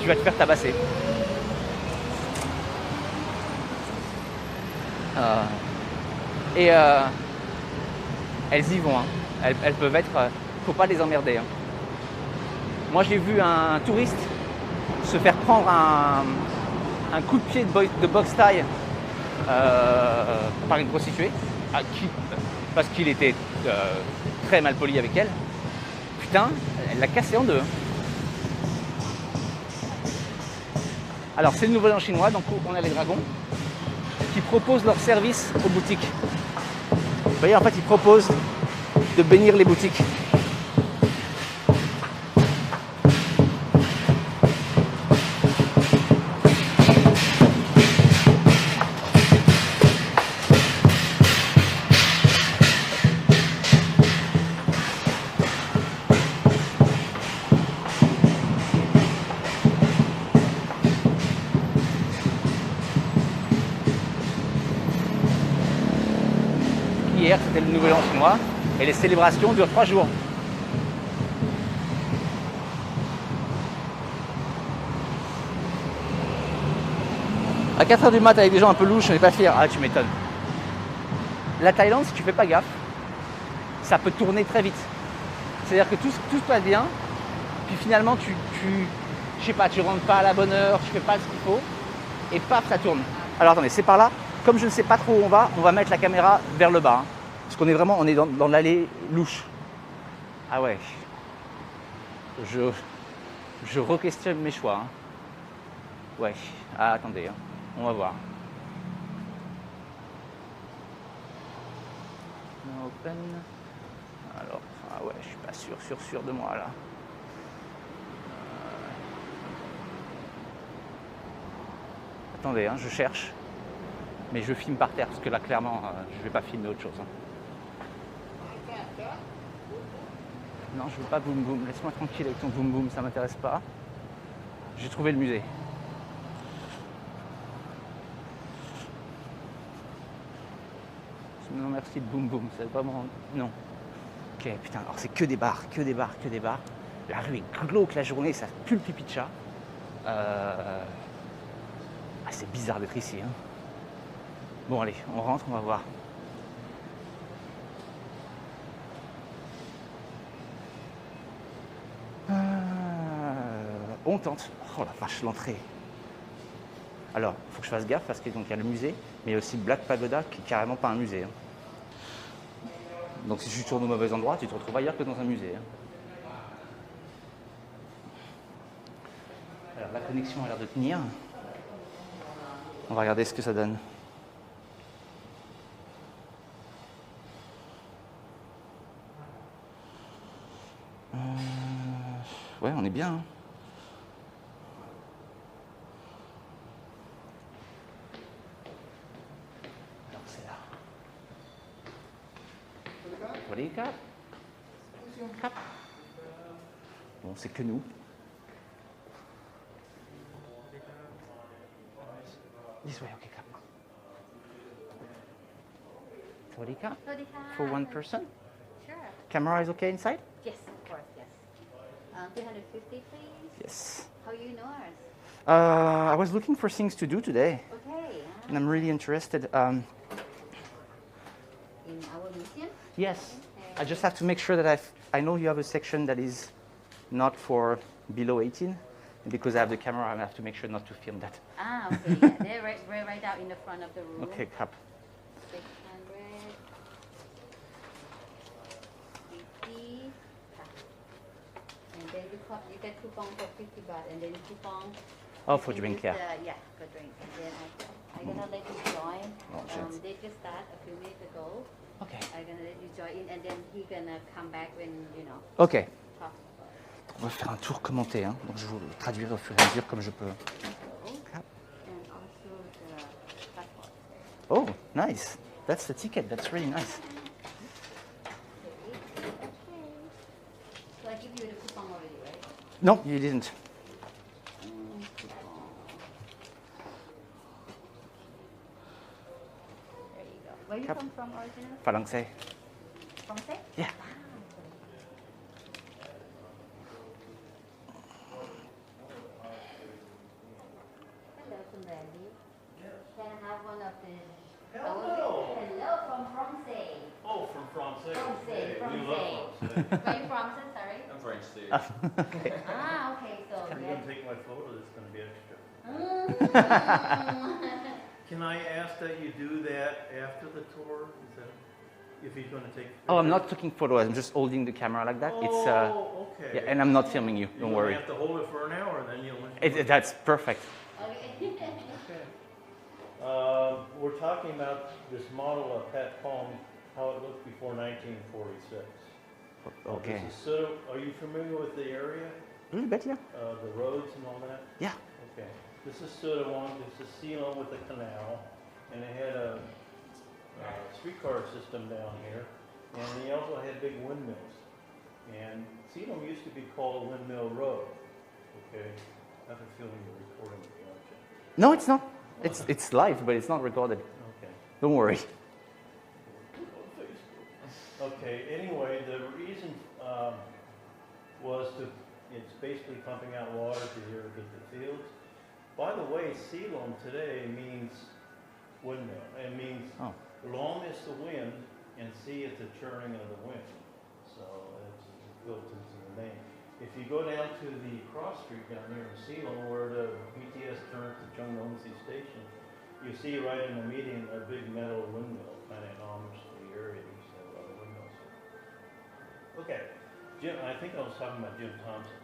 tu vas te faire tabasser. Elles y vont, hein. Elles peuvent être... faut pas les emmerder. Hein. Moi, j'ai vu un touriste se faire prendre un coup de pied de boxe taille par une prostituée, parce qu'il était très mal poli avec elle. Putain, elle l'a cassé en deux. Alors, c'est le nouvel an chinois, donc on a les dragons qui proposent leur service aux boutiques. Vous voyez, en fait, ils proposent de bénir les boutiques. Hier, c'était le nouvel an chinois et les célébrations durent 3 jours. À 4h du mat avec des gens un peu louches, on n'est pas fiers. Ah, tu m'étonnes. La Thaïlande, si tu fais pas gaffe, ça peut tourner très vite. C'est-à-dire que tout se passe bien, puis finalement, je sais pas, tu rentres pas à la bonne heure, tu fais pas ce qu'il faut, et paf, ça tourne. Alors attendez, c'est par là. Comme je ne sais pas trop où on va mettre la caméra vers le bas. Hein, parce qu'on est vraiment, on est dans l'allée louche. Ah ouais. Je re-questionne mes choix. Hein. Ouais. Ah, attendez, hein. On va voir. Open. Alors, ah ouais, je suis pas sûr de moi là. Attendez, hein, je cherche. Mais je filme par terre parce que là, clairement, je vais pas filmer autre chose. Hein. Non, je veux pas boum boum. Laisse-moi tranquille avec ton boum boum, ça m'intéresse pas. J'ai trouvé le musée. Non, merci de boum boum, c'est vraiment... Non. Ok, putain, alors c'est que des bars. La rue est glauque la journée, ça pue le pipi de chat. Ah, c'est bizarre d'être ici. Hein. Bon, allez, on rentre, on va voir. On tente. Oh la vache, l'entrée. Alors, il faut que je fasse gaffe parce qu'il y a le musée, mais il y a aussi Black Pagoda qui est carrément pas un musée. Hein. Donc si tu tournes au mauvais endroit, tu te retrouves ailleurs que dans un musée. Hein. Alors la connexion a l'air de tenir. On va regarder ce que ça donne. Ouais, on est bien. Hein. Alors c'est là. Voilà, cap. Bon, c'est que nous. This way, okay, cap. Sawadika? For one person? Sure. Camera is okay inside? Yes, of course, yes. 350, please. Yes. How you know us? I was looking for things to do today. Okay. And I'm really interested. In our museum? Yes. I just have to make sure that I know you have a section that is not for below 18. And because I have the camera, I have to make sure not to film that. Ah, okay. Yeah, they're right out in the front of the room. Okay, cap. 600. 50. And then you get coupon for 50 baht, and then coupon. Oh, for drink, yeah. Yeah, for drink. And then I'm gonna let you join. Oh, shit. They just start a few minutes ago. Okay. I'm gonna let you join in, and then he's gonna come back when you know. Okay. Talk. On va faire un tour commenté, hein. Donc je vous traduire au fur et à mesure comme je peux. Cap. And also the passport. Oh, nice. That's the ticket. That's really nice. Okay. So I give you the coupon already, right? No, you didn't. Coupon. There you go. Where you Cap. come from originally? Français. Français? Yeah. Daddy. Yes. Can I have one of the... Hello. Hello from France. Oh, from France. France, Hey, France. we love France. Where you from, sir? Sorry. I'm French too. Okay. Ah, okay. So, Are you yes. going to take my photo? That's going to be extra. Mm. Can I ask that you do that after the tour? Is that if he's going to take? Oh, I'm not taking photos. I'm just holding the camera like that. It's Oh, okay. yeah, and I'm not filming you. Don't You're worry. gonna have to hold it for an hour, then you'll. That's perfect. Okay. Okay. We're talking about this model of Pat-Pong, how it looked before 1946. Okay. This is sort of, are you familiar with the area? A little bit, yeah. The roads and all that? Yeah. Okay. This is sort of one, this is Ceylon with a canal, and it had a streetcar system down here, and they also had big windmills. And Ceylon used to be called Windmill Road. Okay. I have a feeling you're recording it, aren't you? No, it's not. It's live, but it's not recorded. Okay. Don't worry. Okay, anyway, the reason was it's basically pumping out water to irrigate the fields. By the way, Ceylon today means windmill. It means long is the wind and sea is the churning of the wind. So it's built into the name. If you go down to the cross street down here in Ceylon where the BTS turns to Cheongdongsi Station, you see right in the median a big metal windmill, kind of homage to the area. These other windmills. Okay, Jim. I think I was talking about Jim Thompson.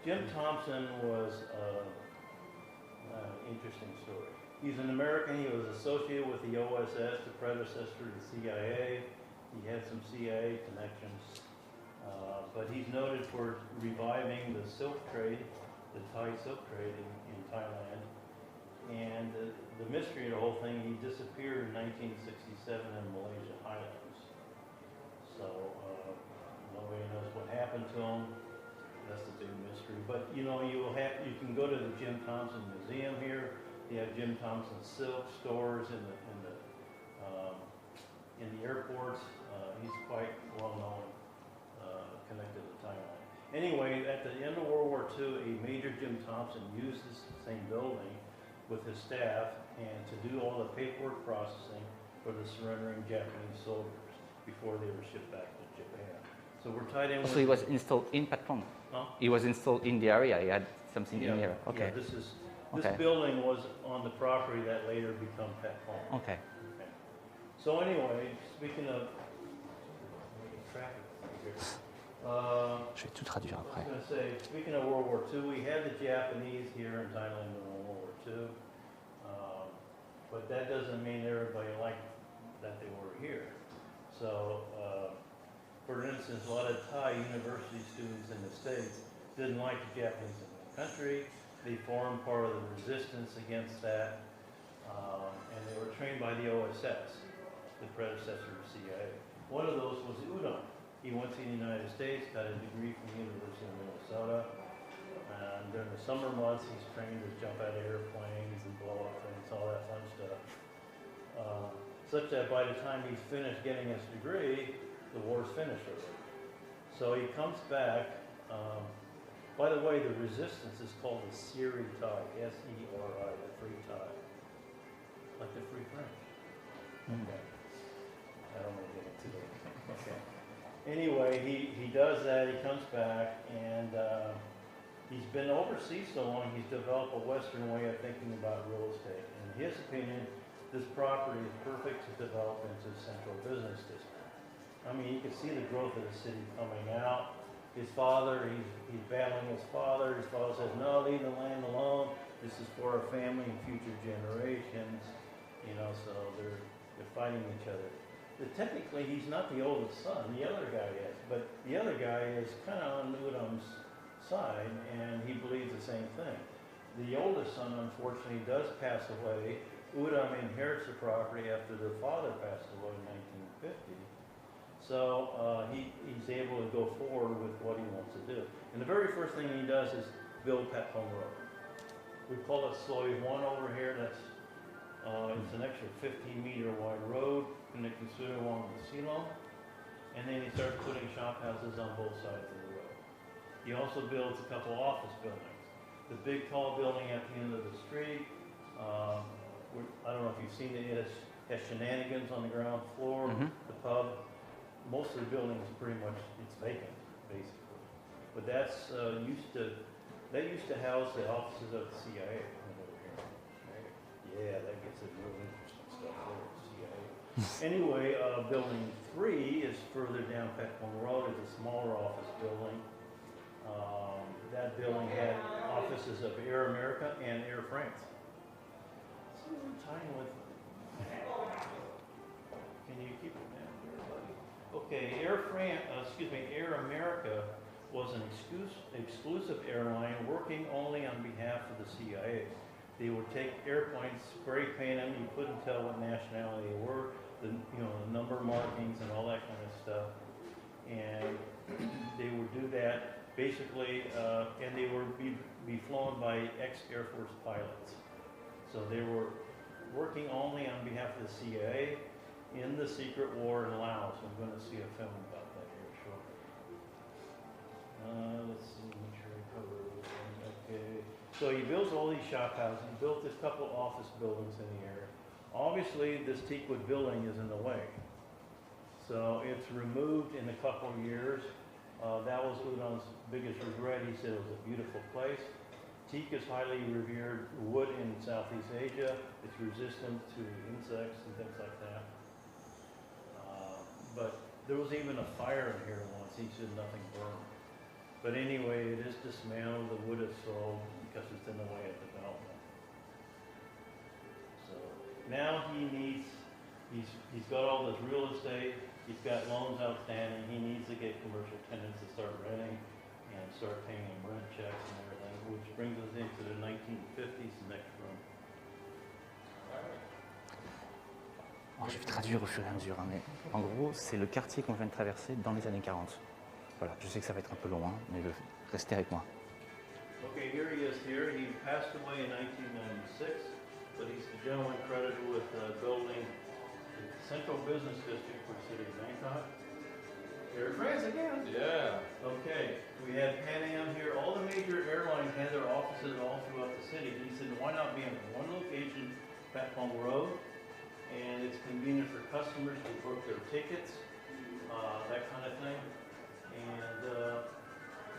Jim Thompson was an interesting story. He's an American. He was associated with the OSS, the predecessor to the CIA. He had some CIA connections, but he's noted for reviving the silk trade, the Thai silk trade in Thailand. And the mystery of the whole thing, he disappeared in 1967 in Malaysia Highlands. So nobody knows what happened to him. That's the big mystery. But you know, you can go to the Jim Thompson Museum here. You have Jim Thompson silk stores in the airports. He's quite well known, connected to Thailand. Anyway, at the end of World War II, a Major Jim Thompson used this same building with his staff and to do all the paperwork processing for the surrendering Japanese soldiers before they were shipped back to Japan. So we're tied in with... So he was installed in Patpong? Huh? He was installed in the area? He had something in there? Okay. Yeah, this Okay. building was on the property that later become Patpong. Okay. Okay. So anyway, speaking of traffic here, Je vais tout traduire I was après. going to say, speaking of World War II, we had the Japanese here in Thailand during World War II, but that doesn't mean everybody liked that they were here. So, for instance, a lot of Thai university students in the States didn't like the Japanese in the country. They formed part of the resistance against that, and they were trained by the OSS, the predecessor of CIA. One of those was Udon. He went to the United States, got a degree from the University of Minnesota, and during the summer months he's trained to jump out of airplanes and blow up things, all that fun stuff. Such that by the time he's finished getting his degree, the war's finished already. So he comes back. By the way, the resistance is called the Seri Thai, S-E-R-I, the Free Thai, like the Free French. Okay. I don't want to get into that. Okay. Anyway, he does that. He comes back, and he's been overseas so long. He's developed a Western way of thinking about real estate. In his opinion, this property is perfect to develop into a central business district. I mean, you can see the growth of the city coming out. His father, he's battling his father. His father says, no, leave the land alone. This is for our family and future generations. You know, so they're fighting each other. But technically, he's not the oldest son. The other guy is. But the other guy is kind of on Udam's side, and he believes the same thing. The oldest son, unfortunately, does pass away. Udam inherits the property after their father passed away in 1950. So he's able to go forward with what he wants to do. And the very first thing he does is build Patpong Road. We call it Sloi 1 over here. That's it's an extra 15-meter wide road connecting Suiwon with Ceylon. And then he starts putting shop houses on both sides of the road. He also builds a couple office buildings. The big tall building at the end of the street I don't know if you've seen it, it has shenanigans on the ground floor, Mhm. the pub. Most of the building is pretty much, it's vacant, basically. But that's, that used to house the offices of the CIA over here. Right? Yeah, that gets it real interesting stuff there, CIA. Anyway, building 3 is further down Petcombe Road, it's a smaller office building. That building had offices of Air America and Air France. So we're tying with, can you keep it down here, buddy? Okay, Air America was an exclusive airline working only on behalf of the CIA. They would take airplanes, spray paint them, you couldn't tell what nationality they were, the number markings and all that kind of stuff. And they would do that basically, and they would be flown by ex-Air Force pilots. So they were working only on behalf of the CIA in the secret war in Laos. I'm going to see a film about that here shortly. Let's see, make sure I cover everything. Okay. So he builds all these shop houses. He built a couple office buildings in the area. Obviously, this teakwood building is in the way. So it's removed in a couple of years. That was Udon's biggest regret. He said it was a beautiful place. Teak is highly revered wood in Southeast Asia. It's resistant to insects and things like that. But there was even a fire in here once. He said nothing burned. But anyway, it is dismantled. The wood is sold because it's in the way of development. So now he's got all this real estate. He's got loans outstanding. He needs to get commercial tenants to start renting and start paying him rent checks and everything, which brings us into the 1950s, the next room. Alors, je vais traduire au fur et à mesure, hein, mais en gros, c'est le quartier qu'on vient de traverser dans les années 40. Voilà, je sais que ça va être un peu loin, mais restez avec moi. Okay, here he is here. He passed away in 1996, but he's the gentleman credited with building the central business district for the city of Bangkok. Air France again? Yeah. Okay, we had Pan Am here. All the major airlines had their offices all throughout the city. He said, why not be in one location, Petcombe Road? And it's convenient for customers to book their tickets, that kind of thing. And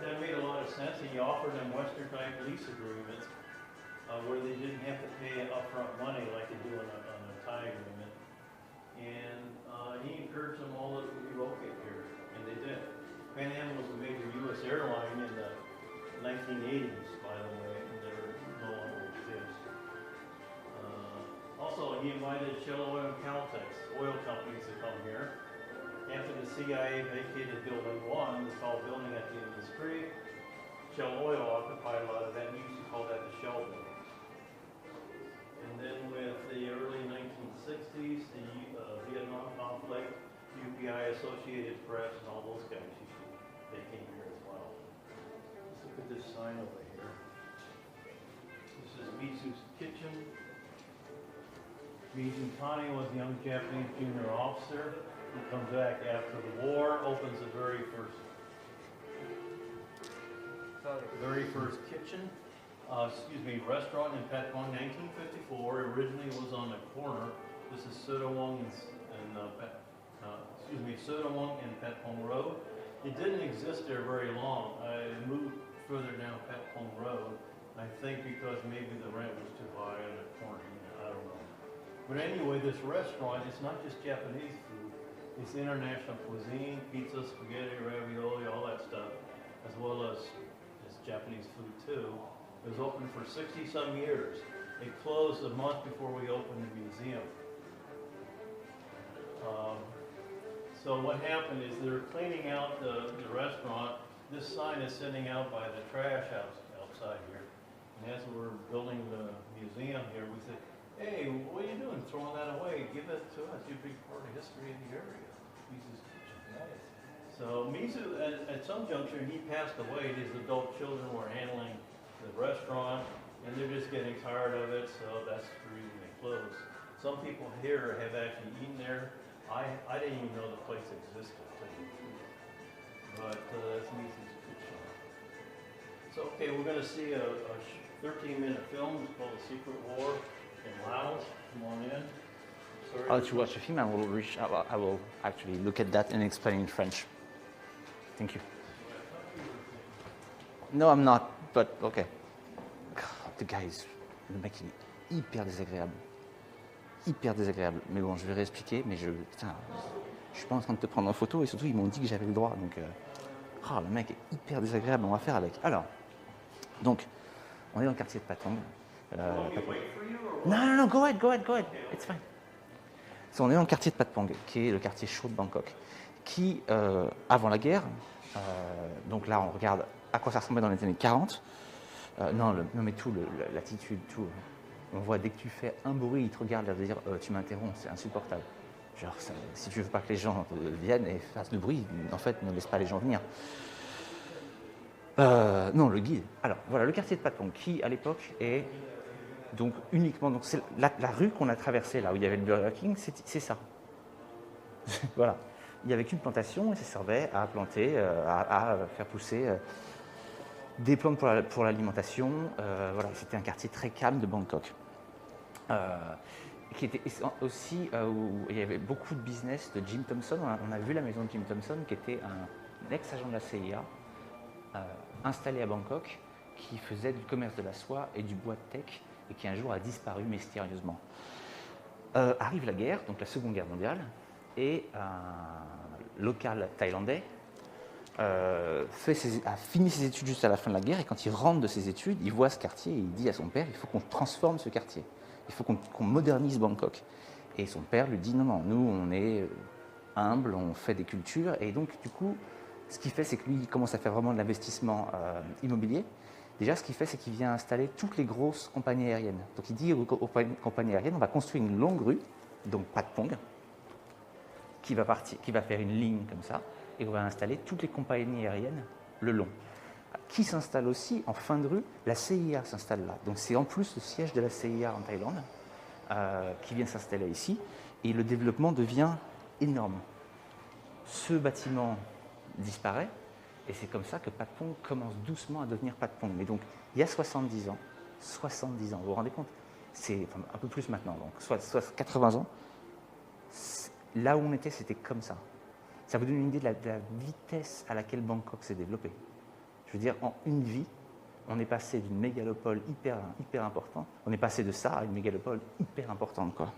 that made a lot of sense. He offered them Western type lease agreements where they didn't have to pay upfront money like they do on a Thai agreement. And he encouraged them all to relocate here, and they did. Pan Am was a major U.S. airline in the 1980s, by the way, and they're no longer exist. Also, he invited Shell Oil and Caltex oil companies to come here. After the CIA vacated Building 1, the tall building at the end of the street, Shell Oil occupied a lot of that, and we used to call that the Shell Building. And then with the early 1960s, the Vietnam conflict, UPI, Associated Press, and all those guys, they came here as well. Let's look at this sign over here. This is Misu's kitchen. Mizutani was a young Japanese junior officer who comes back after the war, opens the very first kitchen, restaurant in Petcombe, 1954. Originally it was on the corner. This is Sudawong and Petcombe Road. It didn't exist there very long. I moved further down Petcombe Road. I think because maybe the rent was too high on the corner. I don't know. But anyway, this restaurant, it's not just Japanese food. It's international cuisine, pizza, spaghetti, ravioli, all that stuff, as well as Japanese food too. It was open for 60-some years. It closed a month before we opened the museum. So what happened is they're cleaning out the restaurant. This sign is sitting out by the trash house outside here. And as we're building the museum here, we said, hey, what are you doing throwing that away? Give it to us. You're a big part of the history of the area. Misu's kitchen. Nice. So Misu, at some juncture, he passed away. His adult children were handling the restaurant, and they're just getting tired of it, so that's the reason they closed. Some people here have actually eaten there. I didn't even know the place existed, to tell you the truth. But that's Misu's kitchen. So, okay, we're going to see a 13-minute film. It's called The Secret War. in Laos. Come on in. Sorry. I'll let you watch the film. I will actually look at that and explain in French. Thank you. No, I'm not, but okay. God, the guy is... Le mec, il est hyper désagréable. Hyper désagréable. Mais bon, je vais réexpliquer, mais putain, je suis pas en train de te prendre en photo, et surtout, ils m'ont dit que j'avais le droit, donc... le mec est hyper désagréable, on va faire avec. Alors, donc, on est dans le quartier de Patong. Non, go ahead, it's fine. So, on est dans le quartier de Patpong, qui est le quartier chaud de Bangkok, qui, avant la guerre, donc là, on regarde à quoi ça ressemblait dans les années 40. Non, mais tout, l'attitude, tout. On voit dès que tu fais un bruit, ils te regardent et dire tu m'interromps, c'est insupportable. Genre, si tu veux pas que les gens viennent et fassent du bruit, en fait, ne laisse pas les gens venir. Non, le guide. Alors, voilà, le quartier de Patpong, qui, à l'époque, est donc uniquement... Donc, c'est la rue qu'on a traversée, là où il y avait le Burger King, c'est ça. Voilà. Il n'y avait qu'une plantation et ça servait à planter, à faire pousser des plantes pour l'alimentation. Voilà, c'était un quartier très calme de Bangkok. Qui était aussi où il y avait beaucoup de business de Jim Thompson. On a vu la maison de Jim Thompson, qui était un ex-agent de la CIA, installé à Bangkok, qui faisait du commerce de la soie et du bois de teck, et qui un jour a disparu mystérieusement. Arrive la guerre, donc la Seconde Guerre mondiale, et un local thaïlandais a fini ses études juste à la fin de la guerre, et quand il rentre de ses études, il voit ce quartier et il dit à son père, il faut qu'on transforme ce quartier, il faut qu'on modernise Bangkok. Et son père lui dit non, nous on est humble, on fait des cultures, et donc du coup, ce qu'il fait, c'est que lui, il commence à faire vraiment de l'investissement immobilier. Déjà, ce qu'il fait, c'est qu'il vient installer toutes les grosses compagnies aériennes. Donc il dit aux compagnies aériennes, on va construire une longue rue, donc Patpong, qui va faire une ligne comme ça, et on va installer toutes les compagnies aériennes le long. Qui s'installe aussi en fin de rue? La CIA s'installe là. Donc c'est en plus le siège de la CIA en Thaïlande qui vient s'installer ici, et le développement devient énorme. Ce bâtiment disparaît, et c'est comme ça que Patpong commence doucement à devenir Patpong. Mais donc, il y a 70 ans, vous vous rendez compte? C'est un peu plus maintenant, donc soit 80 ans, là où on était, c'était comme ça. Ça vous donne une idée de la vitesse à laquelle Bangkok s'est développé. Je veux dire, en une vie, on est passé d'une mégalopole hyper importante, on est passé de ça à une mégalopole hyper importante, quoi.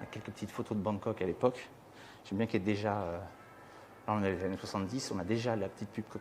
Quelques petites photos de Bangkok à l'époque. J'aime bien qu'il y ait déjà, là on est dans les années 70, on a déjà la petite pub